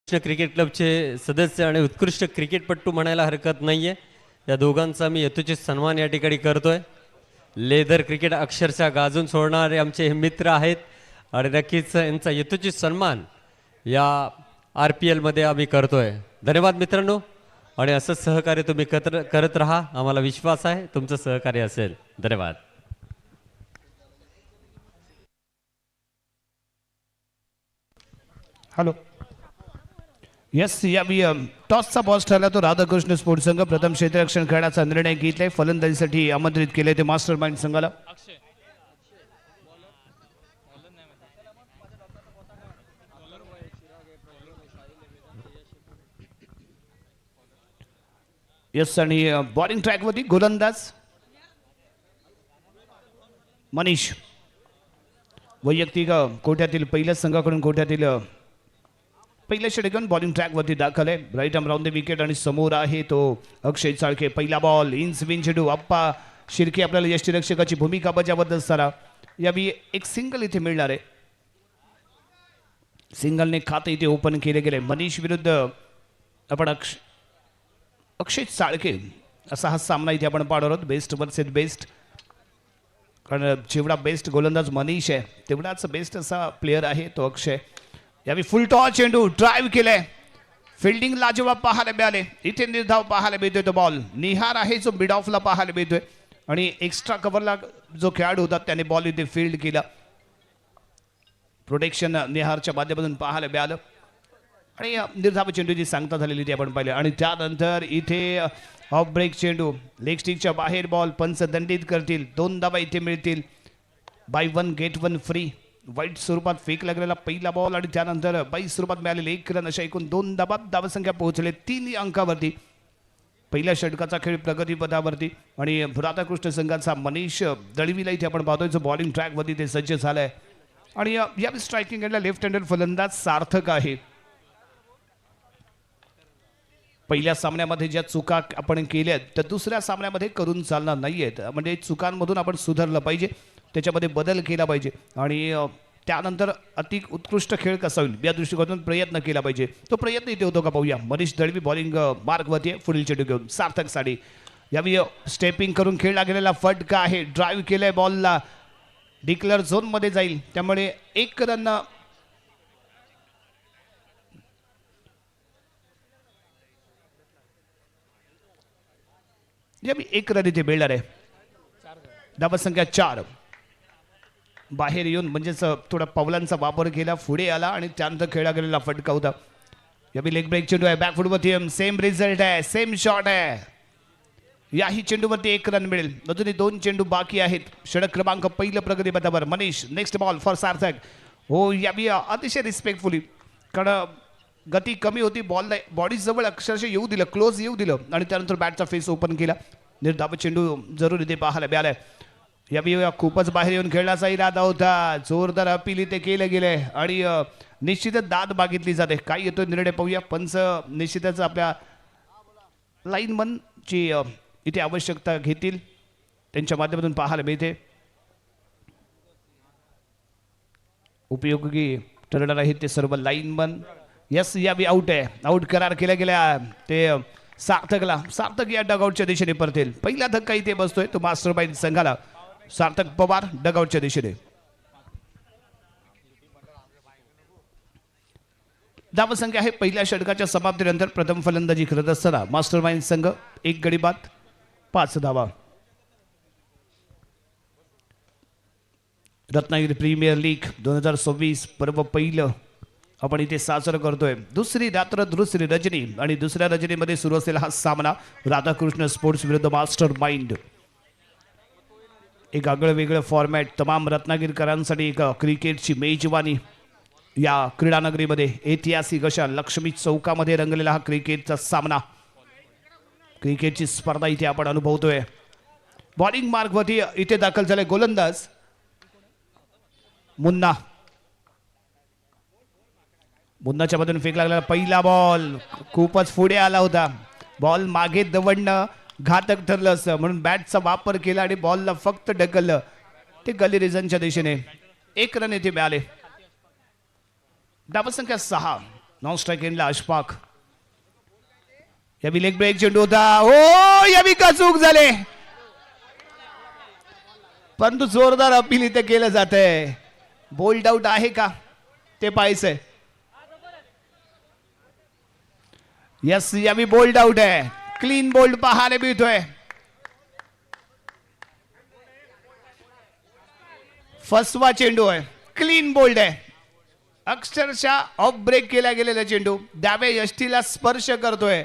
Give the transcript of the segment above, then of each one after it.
उत्कृष्ट क्रिकेट क्लबचे सदस्य आणि उत्कृष्ट क्रिकेटपटू म्हणायला हरकत नाहीये. या दोघांचा मी यथोचित सन्मान या ठिकाणी करतोय. लेदर क्रिकेट अक्षरशः गाजून सोडणारे आमचे हे मित्र आहेत आणि नक्कीच यांचा यथोचित सन्मान या RPL मध्ये आम्ही करतोय. धन्यवाद मित्रांनो आणि असंच सहकार्य तुम्ही करत राहा. आम्हाला विश्वास आहे तुमचं सहकार्य असेल. धन्यवाद. हॅलो यस यावी टॉसचा बॉस ठरला तो राधाकृष्ण स्पोर्ट्स संघ प्रथम क्षेत्ररक्षण खेळण्याचा निर्णय घेतलाय. फलंदाजीसाठी आमंत्रित केले ते मास्टर माइंड संघाला. यस आणि बॉलिंग ट्रॅक वरती गोलंदाज मनीष वैयक्तिक कोट्यातील पहिल्याच संघाकडून कोट्यातील पहिल्या षटकात बॉलिंग ट्रॅक वरती दाखल आहे. Right arm round the wicket आणि समोर आहे तो अक्षय चाळके. पहिला बॉल इन स्विंग चेंडू. अप्पा शिर्के आपल्याला यष्टीरक्षकाची भूमिका बजावत असताना यावी एक सिंगल इथे मिळणार आहे. सिंगलने खाते इथे ओपन केले गेले. मनीष विरुद्ध आपण अक्षय चाळके असा हा सामना इथे आपण पाहणार आहोत. Best versus best. कारण जेवढा बेस्ट गोलंदाज मनीष आहे तेवढाच बेस्ट असा प्लेअर आहे तो अक्षय. यावेळी फुल टॉस चेंडू ड्राईव्ह केलाय. फिल्डिंग लाजवाब पाहायला मिळाले. इथे निर्धाव पाहायला मिळतोय. तो बॉल निहार आहे जो मिड ऑफला पाहायला मिळतोय आणि एक्स्ट्रा कव्हरला जो खेळाडू होता त्याने बॉल इथे फील्ड केला. प्रोटेक्शन निहारच्या माध्यमातून पाहायला मिळालं आणि निर्धाव चेंडूची सांगता झालेली ती आपण पाहिले. आणि त्यानंतर इथे ऑफ ब्रेक चेंडू लेग स्टिकच्या बाहेर बॉल पंच दंडित करतील. 2 धावा इथे मिळतील. Buy 1 get 1 free. वाईट स्वरूपात फेक लागलेला पहिला बॉल आणि त्यानंतर बाई स्वरूपात मिळालेले 1 रन अशा एकूण 2 धावात धावसंख्या पोहोचले 3 अंकावरती. पहिल्या षटकाचा खेळ प्रगतीपथावरती आणि राधाकृष्ण संघाचा मनीष दळवीला इथे आपण पाहतोय जो बॉलिंग ट्रॅकवरती ते सज्ज झालाय. आणि या स्ट्रायकिंग एंडला लेफ्ट हँडेड फलंदाज सार्थक आहे. पहिल्या सामन्यामध्ये ज्या चुका आपण केल्यात त्या दुसऱ्या सामन्यामध्ये करून चालणार नाहीयेत. म्हणजे चुकांमधून आपण सुधारलं पाहिजे, त्याच्यामध्ये बदल केला पाहिजे आणि त्यानंतर अति उत्कृष्ट खेळ कसा होईल या दृष्टिकोनातून प्रयत्न केला पाहिजे. तो प्रयत्न इथे होतो का पाहूया. मनीष दळवी बॉलिंग मार्कवरती आहे पुढील चेंडू घेऊन. सार्थक साडी यावेळी स्टेपिंग करून खेळला गेलेला फटका आहे. ड्राईव्ह केलाय बॉलला. डिक्लेअर झोन मध्ये जाईल त्यामुळे 1 रन यावेळी 1 रन इथे मिळणार आहे. धावसंख्या 4. बाहेर येऊन म्हणजेच थोडा पावलांचा वापर केला, पुढे आला आणि त्यानंतर खेळला गेलेला फटका होता. यावेळी लेग ब्रेक चेंडू आहे. बॅकफुटवरती सेम रिझल्ट आहे, सेम शॉट आहे. याही चेंडूवरती 1 रन मिळेल. अजूनही 2 चेंडू बाकी आहेत. षटक क्रमांक पहिलं प्रगतीपथावर मनीष. नेक्स्ट बॉल फॉर सार्थक. हो यावेळी अतिशय रिस्पेक्टफुली कारण गती कमी होती. बॉल बॉडी जवळ अक्षरशः येऊ दिलं, क्लोज येऊ दिलं आणि त्यानंतर बॅटचा फेस ओपन केला. निर्धाव चेंडू जरूर इथे पाहायला मिळालाय. यावेळी खूपच बाहेर येऊन खेळण्याचा इरादा होता. जोरदार अपील इथे केलं गेलंय आणि निश्चितच दाद मागितली जाते. काय येतोय निर्णय पाहूया. पंच निश्चितच आपल्या लाईनमनची इथे आवश्यकता घेतील, त्यांच्या माध्यमातून पाहायला मिळते. उपयोगी ठरणार आहेत ते सर्व लाईनमन. यस यावेळी आउट आहे. आउट करार केला गेला ते सार्थकला. सार्थक या डगआउटच्या दिशेने परतेल. पहिला धक्का इथे बसतोय तो मास्टर माइंड संघाला. सार्थक पवार डगआउटच्या दिशेने. धावसंख्या आहे पहिल्या षटकाच्या समाप्तीनंतर प्रथम फलंदाजी करत असताना मास्टर माइंड संघ 1 गडी बाद 5 धावा. रत्नागिरी प्रीमियर लीग 2026 पर्व पहिलं आपण इथे साजरं करतोय. दुसरी रात्र दुसरी रजनी आणि दुसऱ्या रजनीमध्ये सुरू असलेला हा सामना राधाकृष्ण स्पोर्ट्स विरुद्ध मास्टर माइंड. एक आगळं वेगळं फॉर्मॅट. तमाम रत्नागिरीकरांसाठी एक क्रिकेटची मेजवानी या क्रीडानगरीमध्ये ऐतिहासिक अशा लक्ष्मी चौकामध्ये रंगलेला हा क्रिकेटचा सामना. क्रिकेटची स्पर्धा इथे आपण अनुभवतोय. बॉलिंग मार्कवरती इथे दाखल झाले गोलंदाज मुन्ना. मुन्नाच्या मधून फेक लागलेला पहिला बॉल खूपच पुढे आला होता. बॉल मागे दवडणं घातक ठरलं असं म्हणून बॅटचा वापर केला आणि बॉलला फक्त ढकललं ते गली रिझनच्या दिशेने. 1 रन इथे मिळाले. धावसंख्या 6. नॉन स्ट्राईक एंडला अशफाक. यावी लेग ब्रेक चेंडू होता. ओ यावी का चूक झाले, परंतु जोरदार अपील इथे केलं जात आहे. बोल्ड आउट आहे का ते पाहायचंय. यस, यावी बोल्ड आउट आहे. क्लीन बोल्ड पाहायला मिळतोय. फसवा चेंडू आहे, क्लीन बोल्ड आहे. अक्षरशः ऑफ ब्रेक केला गेलेला चेंडू डाव्या यष्टीला स्पर्श करतोय.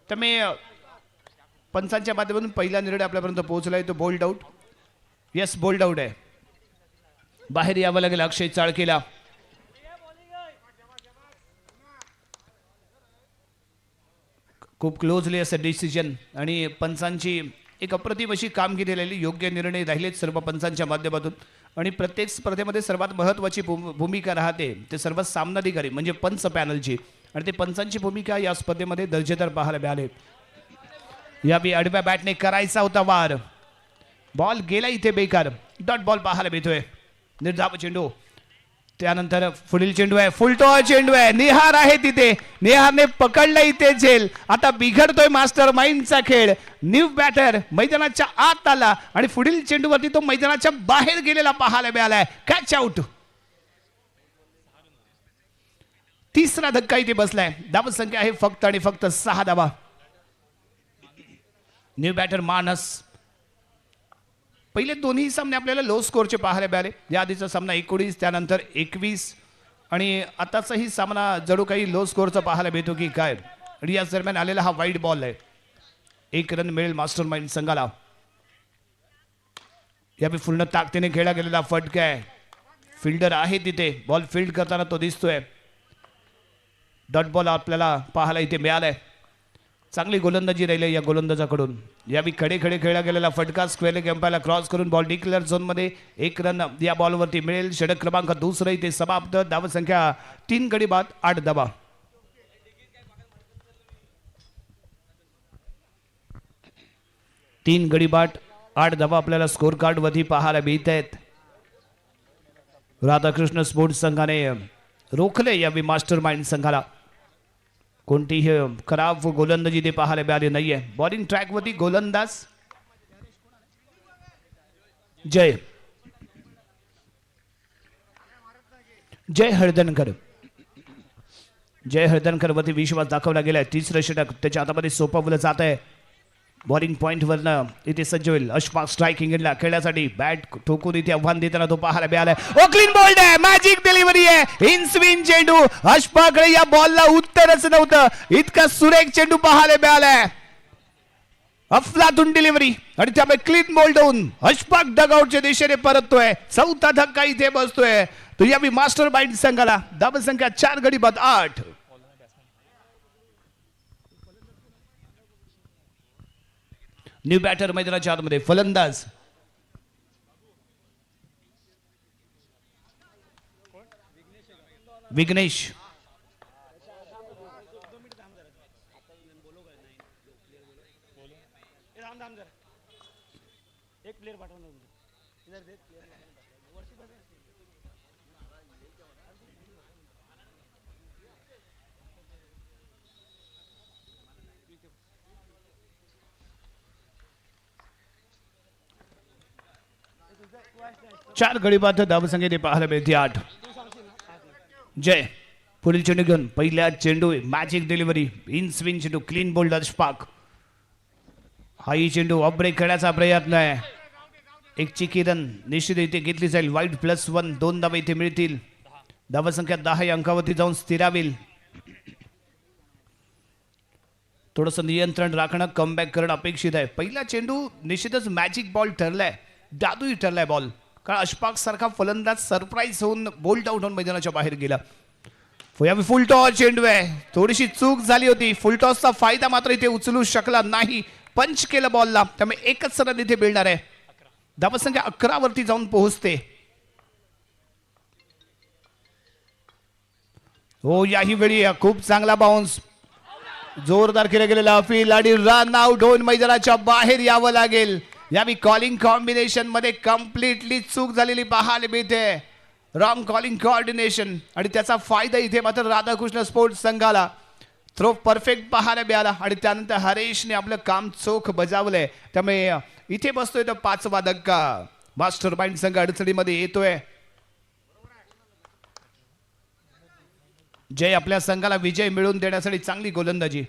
तर मी पंचांच्या माध्यमातून पहिला निर्णय आपल्यापर्यंत पोहोचलाय तो bold out. Yes, bold out आहे. बाहेर यावं लागेल अक्षय चाळकेला. खूप क्लोजली असं डिसिजन आणि पंचांची एक अप्रतिम अशी कामगिरी राहिली. योग्य निर्णय राहिलेत सर्व पंचांच्या माध्यमातून. आणि प्रत्येक स्पर्धेमध्ये सर्वात महत्त्वाची भूमिका राहते ते सर्व सामनाधिकारी म्हणजे पंच पॅनलची. आणि ते पंचांची भूमिका या स्पर्धेमध्ये दर्जेदार पाहायला मिळाले. यावी आडव्या बॅटने करायचा होता वार. बॉल गेला इथे बेकार. डॉट बॉल पाहायला मिळतोय. निर्धाव चेंडू. त्यानंतर पुढील चेंडू आहे, फुलटॉ चेंडू आहे. निहार आहे तिथे, निहारने पकडला इथे झेल. आता बिघडतोय मास्टर माइंडचा खेळ. न्यू बॅटर मैदानाच्या आत आला आणि पुढील चेंडूवरती तो मैदानाच्या बाहेर गेलेला पाहायला मिळालाय. Catch out. तिसरा धक्का इथे बसलाय. धाव संख्या आहे फक्त आणि फक्त 6 धावा. न्यू बॅटर मानस. पहिले दोन्ही सामने आपल्याला लो स्कोरचे पाहायला मिळाले. या आधीचा सामना 19, त्यानंतर 21 आणि आताचाही सामना जणू काही लो स्कोरचा पाहायला मिळतो की काय. आणि याच दरम्यान आलेला हा वाईट बॉल आहे. 1 रन मिळेल मास्टर माइंड संघाला. यावेळी पूर्ण ताकदीने खेळला गेलेला फटका आहे. फिल्डर आहे तिथे, बॉल फील्ड करताना तो दिसतोय. डॉट बॉल आपल्याला पाहायला इथे मिळालाय. चांगली गोलंदाजी राहिली या गोलंदाजाकडून. यावेळी खडे खडे खेळला गेलेला फटका स्क्वेअर लेग एम्पायरला क्रॉस करून बॉल डिक्लेअर झोनमध्ये. 1 रन या बॉलवरती मिळेल. षटक क्रमांक 2 इथे समाप्त. धाव संख्या 3 गडी बाद 8 धावा. तीन गडी बाद 8 धावा आपल्याला स्कोर कार्ड वरती पाहायला मिळत आहेत. राधाकृष्ण स्पोर्ट्स संघाने रोखले यावेळी मास्टर माइंड संघाला. कोणतीही खराब गोलंदाजी ते पाहायला मिळाली नाहीये. बॉलिंग ट्रॅक वरती गोलंदाज जय हळदणकर. जय हळदणकर वरती विश्वास दाखवला गेलाय. तिसरं षटक त्याच्या हातामध्ये सोपवलं जात आहे. बॉलिंग पॉइंट वरनं इथे सज्ज होईल अशफाक. स्ट्रायकिंग एंडला खेळण्यासाठी बॅट ठोकून इथे आव्हान देताना तो पाहायला मिळालाय. ओ क्लीन बॉल्ड आहे. मॅजिक डिलिव्हरी आहे. इन स्विंग चेंडू. अशफाकडे या बॉलला उत्तरच नव्हतं. इतका सुरेख चेंडू पाहायला मिळालाय. अफलातून डिलिव्हरी आणि त्यामुळे क्लीन बॉल्ड होऊन अशफाक डगआउटच्या दिशेने परततोय. चौथा धक्का इथे बसतोय. तो यावी मास्टर माइंड संघाला. धाव संख्या 4 गडी बाद 8. न्यू बॅटर मैदानाच्या आतमध्ये फलंदाज विघ्नेश. चार गडी बाद धाव संख्येने पाहायला मिळते 8. जय पुढील चेंडू घेऊन पहिल्या चेंडू मॅजिक डिलिव्हरी. इन स्विंग चेंडू. Clean bowled Ashfaq. हाई चेंडू ऑफ ब्रेक खेळण्याचा प्रयत्न आहे. एक चिकी रन निश्चित इथे घेतली जाईल. वाईट +1 2 धावा इथे मिळतील. धाव संख्या 10 या अंकावरती जाऊन स्थिरावेल. थोडंसं नियंत्रण राखणं, कमबॅक करणं अपेक्षित आहे. पहिला चेंडू निश्चितच मॅजिक बॉल ठरलाय. जादूही ठरलाय बॉल. कारण अशफाक सारखा फलंदाज सरप्राईज होऊन बोल्ड आउट होऊन मैदानाच्या बाहेर गेला. फुल टॉस चेंडू आहे. थोडीशी चूक झाली होती. फुल टॉसचा फायदा मात्र इथे उचलू शकला नाही. पंच केलं बॉलला. त्यामुळे एकच रन इथे मिळणार आहे. धावसंख्या 11 वरती जाऊन पोहोचते. हो याही वेळी खूप चांगला बाउन्स. जोरदार केला गेलेला अपील आणि रन आउट होऊन मैदानाच्या बाहेर यावं लागेल. यावेळी कॉलिंग कॉम्बिनेशन मध्ये कम्प्लिटली चूक झालेली पाहायला मिळते. रॉंग कॉलिंग कोऑर्डिनेशन आणि त्याचा फायदा इथे मात्र राधाकृष्ण स्पोर्ट्स संघाला. थ्रो परफेक्ट पाहायला मिळाला आणि त्यानंतर हरेशने आपलं काम चोख बजावलंय. त्यामुळे इथे बसतोय तर 5वा धक्का. मास्टर माइंड संघ अडचणीमध्ये येतोय. जय आपल्या संघाला विजय मिळवून देण्यासाठी चांगली गोलंदाजी.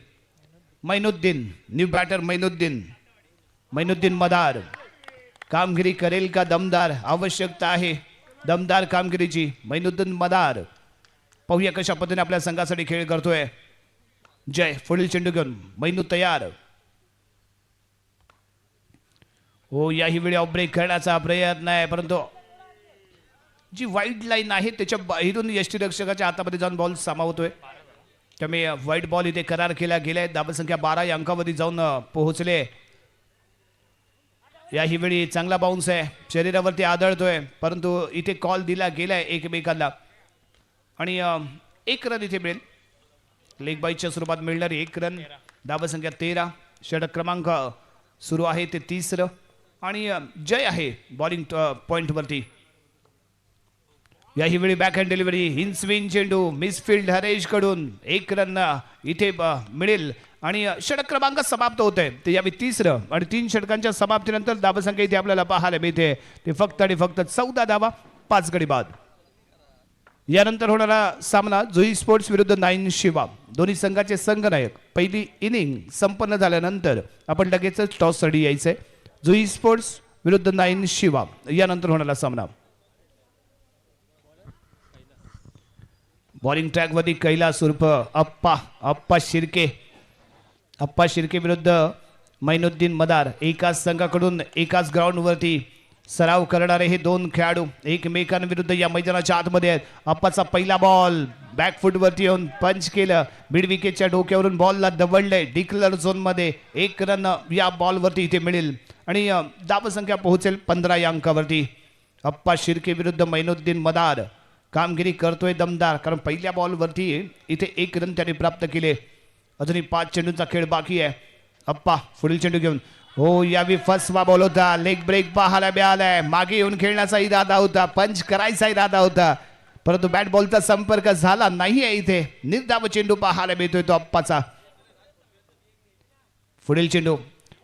Mainuddin new batter. मैनुद्दीन मदार कामगिरी करेल का दमदार. आवश्यकता आहे दमदार कामगिरीची. मैनुद्दीन मदार पाहूया कशा पद्धतीने आपल्या संघासाठी खेळ करतोय. जय पुढील चेंडू घेऊन. मैनू तयार. हो याही वेळी ऑफ ब्रेक करण्याचा प्रयत्न आहे परंतु जी वाईट लाईन आहे त्याच्या बाहेरून यष्टीरक्षकाच्या हातामध्ये जाऊन बॉल सामावतोय. त्यामुळे व्हाईट बॉल इथे करार केला गेलाय. धावसंख्या 12 या अंकावरती जाऊन पोहोचले. याही वेळी चांगला बाउन्स आहे. शरीरावरती आदळतोय परंतु इथे कॉल दिला गेलाय एकमेकांना आणि 1 रन इथे मिळेल. लेग बाईच्या स्वरूपात मिळणारी 1 रन. धावसंख्या 13. षटक क्रमांक सुरू आहे ते 30 आणि जय आहे बॉलिंग पॉइंटवरती. याही वेळी back hand delivery. In swing चेंडू मिसफिल्ड हरेश कडून. 1 रन इथे मिळेल आणि षटक क्रमांक समाप्त होत आहे ते यावेळी 30 आणि 3 षटकांच्या समाप्तीनंतर धावसंख्या इथे आपल्याला पाहायला मिळते ते फक्त आणि फक्त 14 धावा 5 गडी बाद. यानंतर होणारा सामना जुई स्पोर्ट्स विरुद्ध 9 शिवा. दोन्ही संघाचे संघनायक. पहिली इनिंग संपन्न झाल्यानंतर आपण लगेच टॉस साठी यायचंय. जुई स्पोर्ट्स विरुद्ध 9 शिवा यानंतर होणारा सामना. बॉलिंग ट्रॅकवरती कैलास उर्फ अप्पा शिर्के विरुद्ध मैनुद्दीन मदार. एकाच संघाकडून एकाच ग्राउंडवरती सराव करणारे हे 2 खेळाडू एकमेकांविरुद्ध या मैदानाच्या आतमध्ये आहेत. अप्पाचा पहिला बॉल बॅकफुटवरती येऊन पंच केलं. मिड विकेटच्या डोक्यावरून बॉलला दबडलंय. डिक्लर झोनमध्ये 1 रन या बॉलवरती इथे मिळेल आणि धावसंख्या पोहोचेल 15 या अंकावरती. अप्पा शिर्के विरुद्ध मैनुद्दीन मदार कामगिरी करतोय दमदार कारण पहिल्या बॉलवरती इथे 1 रन त्याने प्राप्त केले. अजूनही 5 चेंडूंचा खेळ बाकी आहे. अप्पा पुढील चेंडू घेऊन. हो यावी फर्स्ट बॉल होता. लेग ब्रेक पाहायला मिळालाय. मागे येऊन खेळण्याचा इरादा होता. पंच करायचा इरादा होता परंतु बॅट बॉलचा संपर्क झाला नाहीये. इथे निर्धाव चेंडू पाहायला मिळतोय तो अप्पाचा. पुढील चेंडू.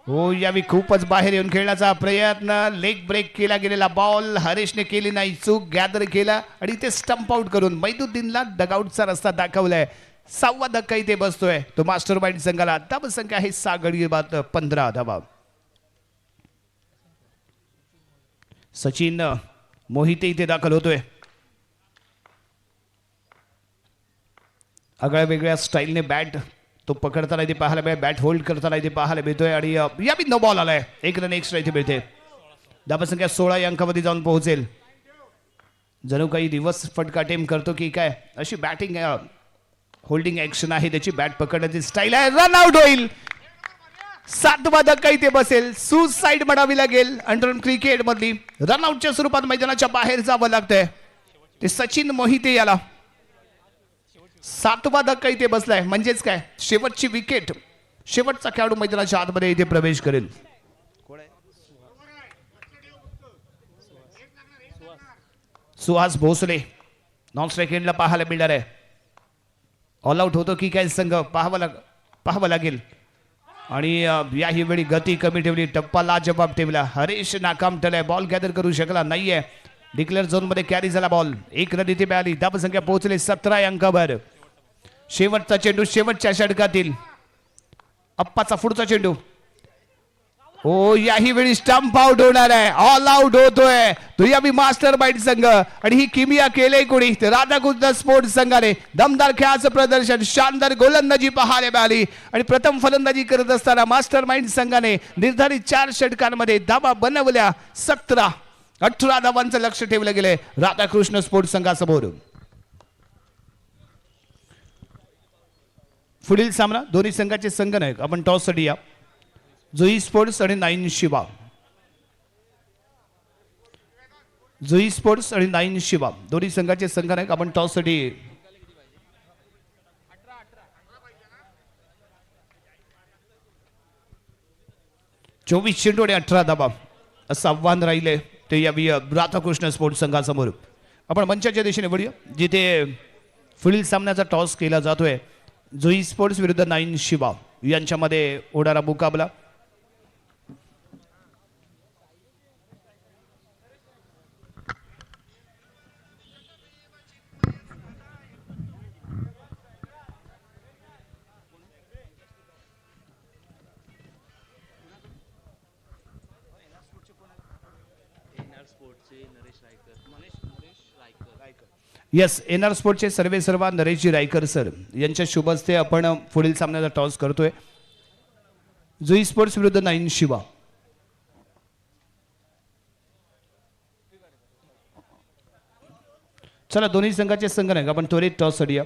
हो यावी खूपच बाहेर येऊन खेळण्याचा प्रयत्न. लेग ब्रेक केला गेलेला बॉल हरेशने केली नाही. चूक गॅदर केला आणि ते स्टंप आउट करून मैनुद्दीनला डगआउटचा रस्ता दाखवलाय. 6वा धक्का इथे बसतोय तो मास्टर माइंड संघाला. धावसंख्या आहे 6 गडी बाद 15 धावा. सचिन मोहिते इथे दाखल होतोय. आगळ्या वेगळ्या स्टाईलने बॅट तो पकडताना इथे पाहायला मिळेल. बॅट होल्ड करताना इथे पाहायला मिळतोय आणि यावी नो बॉल आलाय. 1 रन एक्स्ट्रा इथे मिळते. धावसंख्या 16 या अंकामध्ये जाऊन पोहोचेल. जणू काही रिव्हर्स फटका अटेम्प्ट करतो की काय अशी बॅटिंग होल्डिंग ऍक्शन आहे त्याची. बॅट पकडण्याची स्टाईल आहे. रन आउट होईल. 7वा धक्का इथे बसेल. सुसाईड म्हणावी लागेल अंडर क्रिकेट मधली. रनआउटच्या स्वरूपात मैदानाच्या बाहेर जावं लागतंय ते सचिन मोहिते याला. 7वा धक्का इथे बसलाय म्हणजेच काय शेवटची विकेट. शेवटचा खेळाडू मैदानाच्या आतमध्ये इथे प्रवेश करेल. सुहास भोसले नॉन स्ट्राईक एंडला पाहायला मिळणार आहे. ऑल आउट होतो की काय संघ पाहावं लागेल आणि याही वेळी गती कमी ठेवली. टप्पा लाजबाब ठेवला. हरेश नाकाम ठरलाय. बॉल गॅदर करू शकला नाहीये. डिक्लेअर झोन मध्ये कॅरी झाला बॉल. 1 रन इथे मिळाली. धावसंख्या पोहोचले 17 या अंकावर. शेवटचा चेंडू शेवटच्या षटकातील. अप्पाचा पुढचा चेंडू. हो याही वेळी स्टंप आउट होणार आहे. ऑल आउट होतोय तो यावी मास्टर माइंड संघ आणि ही किमिया केले कोणी राधाकृष्ण स्पोर्ट्स संघाने. दमदार खेळाचं प्रदर्शन. शानदार गोलंदाजी पाहायला मिळाली आणि प्रथम फलंदाजी करत असताना मास्टर माइंड संघाने निर्धारित 4 षटकांमध्ये धावा बनवल्या. 17-18 धावांचं लक्ष ठेवलं गेलंय राधाकृष्ण स्पोर्ट्स संघासमोर. पुढील सामना दोन्ही संघाचे संघनायक. आपण टॉस साठी या. जुई स्पोर्ट्स आणि 9 शिवा. जुई स्पोर्ट्स आणि 9 शिवा दोन्ही संघाचे संघनायक. आपण टॉस साठी 24 चेंडू आणि 18 धावा असं आव्हान राहिले ते यावी राधाकृष्ण स्पोर्ट्स संघासमोर. आपण मंचाच्या दिशेने वळूया जिथे पुढील सामन्याचा टॉस केला जातोय. जुई स्पोर्ट्स विरुद्ध नाईन शिवा यांच्यामध्ये होणारा मुकाबला. येस, एनआर स्पोर्टचे सर्वे सर्वा नरेशजी रायकर सर यांच्या शुभ हस्ते आपण पुढील सामन्याचा टॉस करतोय. जुई स्पोर्ट्स विरुद्ध नाईन शिवा. चला दोन्ही संघाचे संघ नाही आपण त्वरित टॉस साठी.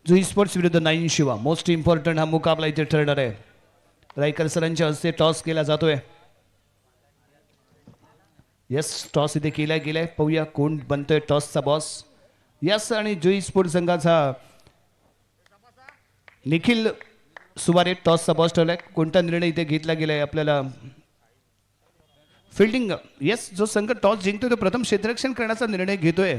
जुई स्पोर्ट्स विरुद्ध नाईन शिवा मोस्ट इम्पॉर्टंट हा मुकाबला इथे ठरणार आहे. रायकर सरांच्या हस्ते टॉस केला जातोय. यस, टॉस इथे केलाय गेलाय. पाहूया कोण बनतोय टॉसचा बॉस. यस, आणि जुई स्पोर्ट्स संघाचा निखिल सुवारे टॉसचा बॉस ठरलाय. कोणता निर्णय इथे घेतला गेलाय आपल्याला. फिल्डिंग. यस, जो संघ टॉस जिंकतोय तो प्रथम क्षेत्ररक्षण करण्याचा निर्णय घेतोय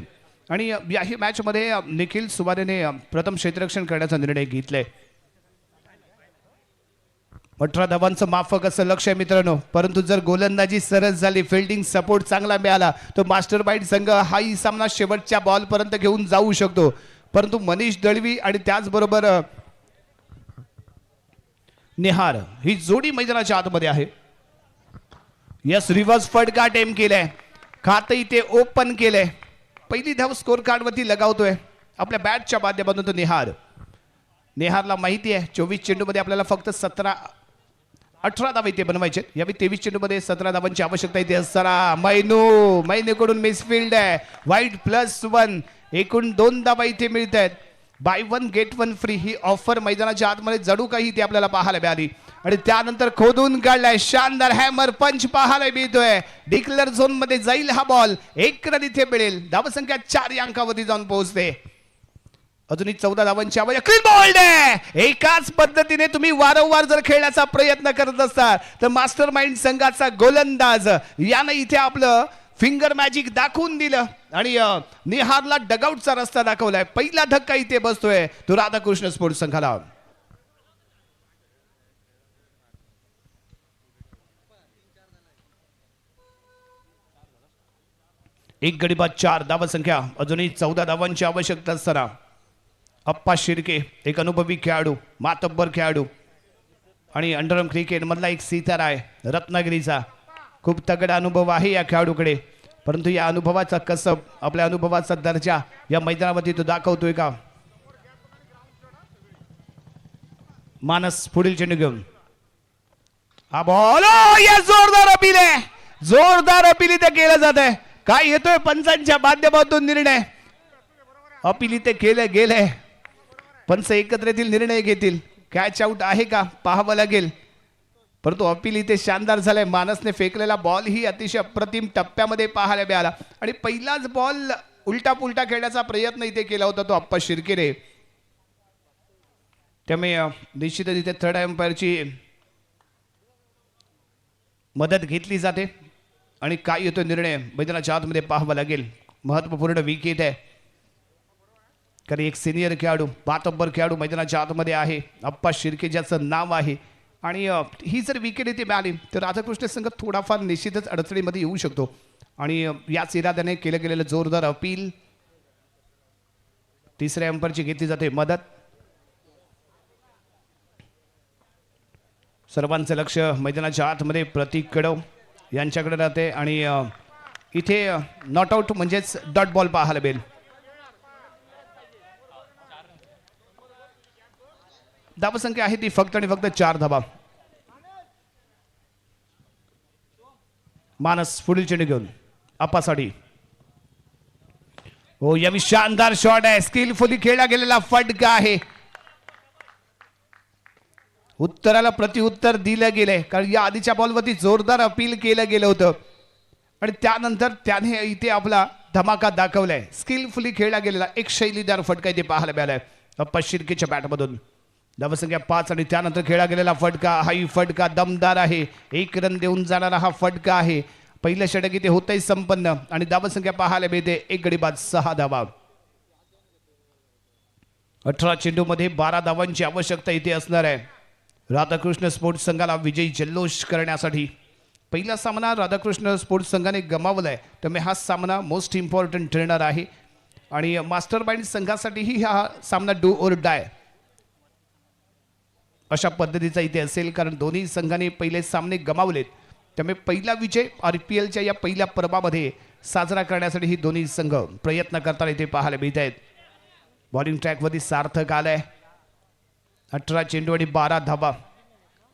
आणि याही मॅचमध्ये निखिल सुवारेने प्रथम क्षेत्ररक्षण करण्याचा निर्णय घेतलाय. 18 धावांचं माफक असं लक्ष आहे मित्रांनो. परंतु जर गोलंदाजी सरस झाली, फिल्डिंग सपोर्ट चांगला मिळाला तर मास्टर माइंड संघ हाही सामना शेवटच्या बॉल पर्यंत घेऊन जाऊ शकतो. परंतु मनीष दळवी आणि त्याचबरोबर निहार ही जोडी मैदानाच्या आतमध्ये आहे. यस, रिव्हर्स फटका अटेम्प्ट केलाय. खातं इथे ओपन केलंय. पहिली धाव स्कोर कार्ड वरती लगावतोय आपल्या बॅटच्या माध्यमातून तो निहारला माहिती आहे 24 चेंडूमध्ये आपल्याला फक्त 18 धावा इथे बनवायचे. यावेळी 23 चेंडूमध्ये 17 धावांची आवश्यकता इथे असताना मैनूकडून मिसफिल्ड आहे. वाईट +1 एकूण 2 धावा इथे मिळत आहेत. बाय 1 गेट 1 फ्री ही ऑफर मैदानाच्या आतमध्ये जडू काही इथे आपल्याला पाहायला मिळाली आणि त्यानंतर खोदून काढलाय. शानदार हॅमर पंच पाहायला मिळतोय. डिक्लेअर झोन मध्ये जाईल हा बॉल. 1 रन इथे मिळेल. धावसंख्या 4 या अंकावरती जाऊन पोहोचते. अजूनही 14 धावांची आवश्यक. बॉल्ड आहे. एकाच पद्धतीने तुम्ही वारंवार जर खेळण्याचा प्रयत्न करत असाल तर मास्टर माइंड संघाचा गोलंदाज यानं इथे आपलं फिंगर मॅजिक दाखवून दिलं आणि निहारला डगआउटचा रस्ता दाखवलाय. पहिला धक्का इथे बसतोय तो राधाकृष्ण स्पोर्ट्स संघाला. एक गडी बाद 4 धावसंख्या. अजूनही 14 धावांची आवश्यकता असताना अप्पा शिर्के एक अनुभवी खेळाडू, मातब्बर खेळाडू आणि अंडरआर्म क्रिकेट मधला एक सितारा आहे रत्नागिरीचा. खूप तगडा अनुभव आहे या खेळाडूकडे. परंतु या अनुभवाचा कसब, आपल्या अनुभवाचा दर्जा या मैदानावरती तो दाखवतोय का. मानस पुढील चेंडू घेऊन हा बॉल. जोरदार अपील इथे केलं जात आहे. काय येतोय पंचांच्या माध्यमातून निर्णय. अपील इथे केलं गेलंय. पंच एकत्र येतील, निर्णय घेतील. कॅच आउट आहे का पाहावं लागेल. परंतु अपील इथे शानदार झालंय. मानसने फेकलेला बॉल ही अतिशय अप्रतिम टप्प्यामध्ये पाहायला मिळाला आणि पहिलाच बॉल उलटा पुलटा खेळण्याचा प्रयत्न इथे केला होता तो अप्पा शिर्केने. त्यामुळे निश्चितच इथे थर्ड अंपायरची मदत घेतली जाते आणि काय येतो निर्णय मैदानाच्या आतमध्ये पाहावा लागेल. महत्वपूर्ण विकेट आहे कारण एक सिनियर खेळाडू, मातब्बर खेळाडू मैदानाच्या आतमध्ये आहे. अप्पा शिर्के ज्याचं नाव आहे आणि ही जर विकेट इथे मिळाली तर राधाकृष्ण संघ थोडाफार निश्चितच अडचणीमध्ये येऊ शकतो आणि याच इराद्याने केलं गेलेलं जोरदार अपील तिसऱ्या अंपायरची घेतली जाते मदत. सर्वांचं लक्ष मैदानाच्या आतमध्ये प्रतीक कडव यांच्याकडे राहते आणि इथे नॉट आउट म्हणजेच डॉट बॉल पाहायला मिळेल. धावसंख्या आहे ती फक्त आणि फक्त 4 धावा. मानस पुढील चेंडू घेऊन अप्पासाठी. हो, यावी शानदार शॉट आहे. स्किलफुली खेळला गेलेला फटका आहे. उत्तराला प्रत्युत्तर दिलं गेलंय कारण या आधीच्या बॉलवरती जोरदार अपील केलं गेलं होतं आणि त्यानंतर त्याने इथे आपला धमाका दाखवलाय. स्किलफुली खेळला गेलेला एक शैलीदार फटका इथे पाहायला मिळालाय अप्पा शिर्केच्या बॅटमधून. धावसंख्या 5 आणि त्यानंतर खेळला गेलेला फटका हाही फटका दमदार आहे. 1 रन देऊन जाणारा हा फटका आहे. पहिलं षटक इथे होतंय संपन्न आणि धावसंख्या पाहायला मिळते 1 गडी बाद 6 धावा. 18 चेंडूमध्ये 12 धावांची आवश्यकता इथे असणार आहे राधाकृष्ण स्पोर्ट्स संघाला विजयी जल्लोष करण्यासाठी. पहिला सामना राधाकृष्ण स्पोर्ट्स संघाने गमावलाय, त्यामुळे हा सामना मोस्ट इम्पॉर्टंट ठरणार आहे आणि मास्टर माइंड संघासाठीही हा सामना डू ओर डाय अशा पद्धतीचा इथे असेल, कारण दोन्ही संघाने पहिले सामने गमावलेत. त्यामुळे पहिला विजय RPLच्या या पहिल्या पर्वामध्ये साजरा करण्यासाठी ही दोन्ही संघ प्रयत्न करताना इथे पाहायला मिळत आहेत. बॉलिंग ट्रॅकवरती सार्थक आलाय. 18 चेंडू आणि 12 धावा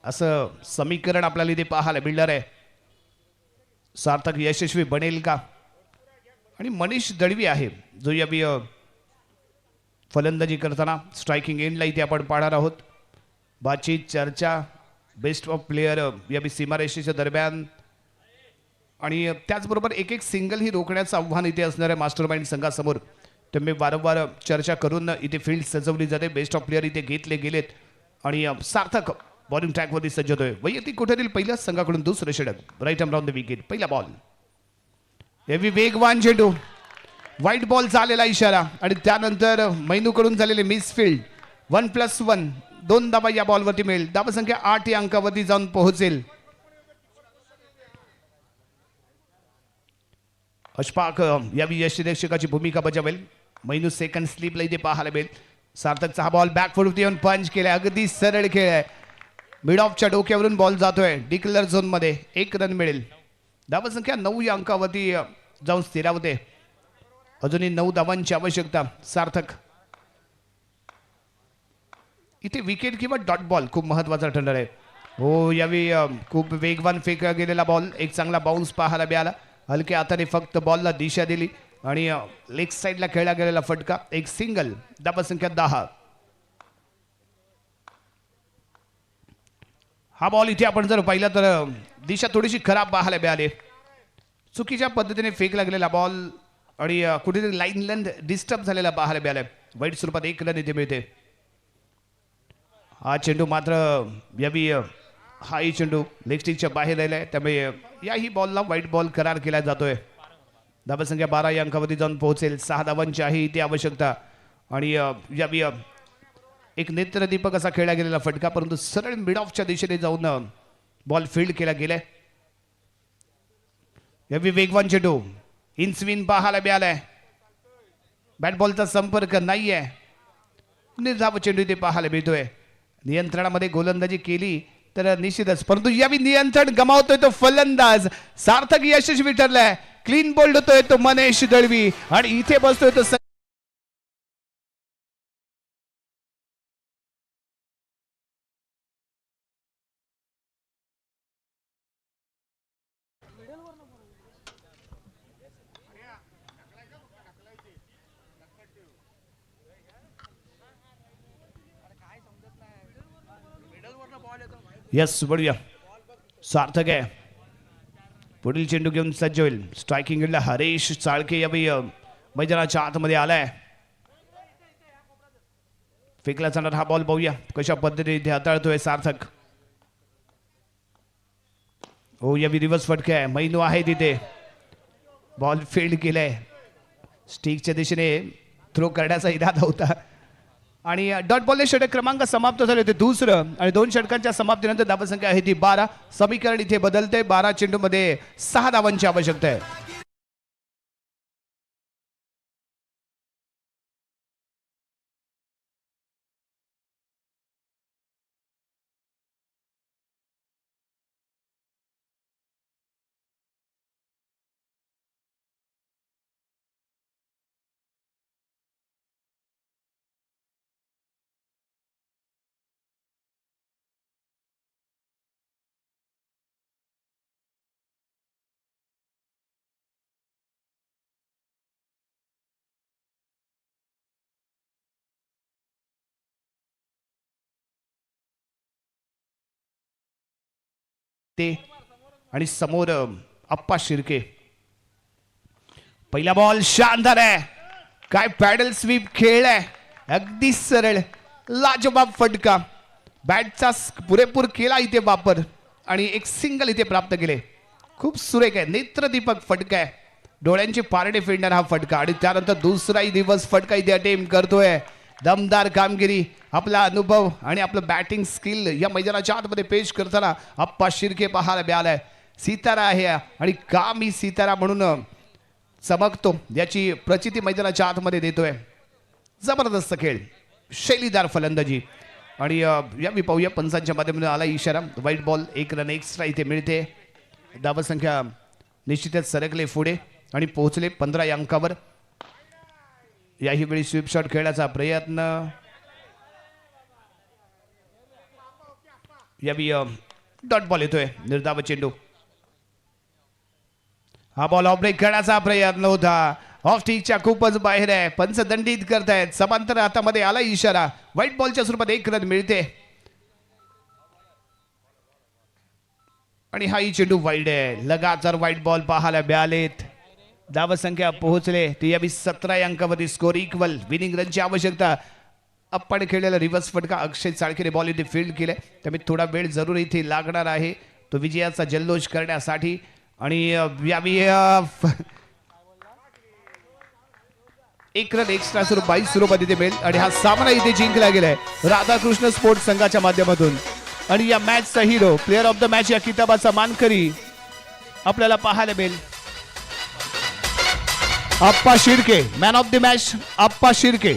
असं समीकरण आपल्याला इथे पाहायला मिळणार आहे. सार्थक यशस्वी बनेल का? आणि मनीष दळवी आहे जो यावी फलंदाजी करताना स्ट्रायकिंग एंडला इथे आपण पाहणार आहोत. बातचीत चर्चा बेस्ट ऑफ प्लेयर यावी सीमारेषेच्या दरम्यान आणि त्याचबरोबर एक एक सिंगल ही रोखण्याचं आव्हान इथे असणार आहे मास्टर माइंड संघासमोर. त्यामुळे वारंवार चर्चा करून इथे फील्ड सजवली जाते. बेस्ट ऑफ प्लेयर इथे घेतले गेलेत आणि सार्थक बॉलिंग ट्रॅकवरती सज्ज होतोय. वैयक्तिक कोठडीतील पहिल्याच संघाकडून दुसरं षटक right arm round the wicket. पहिला बॉल हेवी वेगवान चेंडू व्हाईट बॉल झालेला इशारा आणि त्यानंतर मैनूकडून झालेले मिसफील्ड. 1+1 2 धावा या बॉलवरती मिळेल. धावसंख्या 8 या अंकावरती जाऊन पोहोचेल. अशफाक यावी यष्टीरक्षकाची भूमिका बजावेल. मैनू सेकंड स्लीपला इथे पाहायला मिळेल. सार्थकचा हा बॉल बॅकफूट येऊन पंच केलाय. अगदी सरळ खेळ आहे. मिड ऑफच्या डोक्यावरून बॉल जातोय डिक्लर झोन मध्ये. 1 रन मिळेल. धावसंख्या 9 या अंकावरती जाऊन स्थिरावते. अजूनही 9 धावांची आवश्यकता. सार्थक इथे विकेट किंवा डॉट बॉल खूप महत्वाचा ठरणार आहे. हो यावी खूप वेगवान फेकला गेलेला बॉल. एक चांगला बाउन्स पाहायला मिळाला. हलक्या हाताने फक्त बॉलला दिशा दिली आणि लेग साईडला खेळला गेलेला फटका. एक सिंगल. धावसंख्या 10. हा बॉल इथे आपण जर पाहिला तर दिशा थोडीशी खराब पाहायला मिळाली. चुकीच्या पद्धतीने फेकला गेलेला बॉल आणि कुठेतरी लाईन लेंथ डिस्टर्ब झालेला पाहायला मिळालाय. वाईट स्वरूपात 1 रन इथे मिळते. हा चेंडू मात्र यावी हाही चेंडू लेग स्टिकच्या बाहेर राहिलाय, त्यामुळे याही बॉलला व्हाईट बॉल करार केला जातोय. धावसंख्या 12 या अंकावरती जाऊन पोहोचेल. 6 धावांची आहे इथे आवश्यकता आणि यावी एक नेत्रदीपक असा खेळला गेलेला फटका, परंतु सरळ मिड ऑफच्या दिशेने जाऊन बॉल फील्ड केला गेलाय. यावी वेगवान चेंडू इन स्विंग पाहायला मिळालाय. बॅट बॉलचा संपर्क नाहीये. निर्धाव चेंडू इथे पाहायला मिळतोय. नियंत्रणामध्ये गोलंदाजी केली तर निश्चितच, परंतु यावी नियंत्रण गमावतोय तो फलंदाज. सार्थक यशस्वी ठरलाय. क्लीन बोल्ड होतोय तो मनीष दळवी आणि इथे बसतोय तो यस बढूया. सार्थक आहे. पुढील चेंडू घेऊन सज्ज होईल. स्ट्रायकिंग एंडला हरेश चाळके यावी मैदानाच्या आतमध्ये आलाय. फेकला जाणार हा बॉल पाहूया कशा पद्धतीने इथे हाताळतोय सार्थक. हो यावी रिव्हर्स फटके आहे. मैनू आहे तिथे. बॉल फील्ड केलाय. स्टिकच्या दिशेने थ्रो करण्याचा इरादा होता आणि डॉट बॉलने षटक क्रमांक समाप्त झाले होते दुसरं आणि 2 षटकांच्या समाप्तीनंतर धावसंख्या आहे ती 12. समीकरण इथे बदलते. 12 चेंडूमध्ये 6 धावांची आवश्यकता आहे. ते आणि समोर अप्पा शिर्के. पहिला बॉल शानदार आहे. काय पॅडल स्वीप खेळ आहे. अगदी सरळ लाजवाब फटका. बॅटचा पुरेपूर केला इथे वापर आणि एक सिंगल इथे प्राप्त केले. खूप सुरेख आहे, नेत्रदीपक फटका आहे, डोळ्यांचे पारडे फेडणार हा फटका. आणि त्यानंतर दुसराही दिवस फटका इथे अटेम्प्ट करतोय. दमदार कामगिरी, आपला अनुभव आणि आपलं बॅटिंग स्किल या मैदानाच्या आतमध्ये पेश करताना आप्पा शिर्के पाहायला मिळालाय. सितारा आहे आणि काम ही सितारा म्हणून चमकतो याची प्रचिती मैदानाच्या आतमध्ये देतोय. जबरदस्त खेळ, शैलीदार फलंदाजी. आणि यावी पाहूया पंचांच्या माध्यमातून आला इशारा, व्हाईट बॉल, 1 रन एक्स्ट्रा इथे मिळते. धावसंख्या निश्चितच सरकले पुढे आणि पोहोचले 15 या अंकावर. याही वेळी स्वीप शॉट खेळण्याचा प्रयत्न. यावी डॉट बॉल येतोय, निर्धाव चेंडू. हा बॉल ऑफ ब्रेक करण्याचा प्रयत्न होता, ऑफ स्टिकच्या खूपच बाहेर आहे. पंच दंडित करतायत. समांतर हातामध्ये आला इशारा, व्हाईट बॉलच्या स्वरूपात 1 रन मिळते. आणि हाही चेंडू वाईड आहे. लगातार व्हाईट बॉल पाहायला मिळालेत. धावसंख्या पोहोचले ती यावी 17 या अंकावरती. स्कोर इक्वल, विनिंग रनची आवश्यकता. आपण खेळलेला रिव्हर्स फटका अक्षय चाळकेने बॉल इथे फील्ड केलाय, त्यामुळे थोडा वेळ जरूर इथे लागणार आहे तो विजयाचा जल्लोष करण्यासाठी. आणि यावी 1 रन एक्स्ट्रा स्वरूप 22 स्वरूपात इथे मिळेल. आणि हा सामना इथे जिंकला गेलाय राधाकृष्ण स्पोर्ट्स संघाच्या माध्यमातून. आणि या मॅचचा hero, player of the match या किताबाचा मानकरी आपल्याला पाहायला मिळेल Appa Shirke. Man of the match Appa Shirke.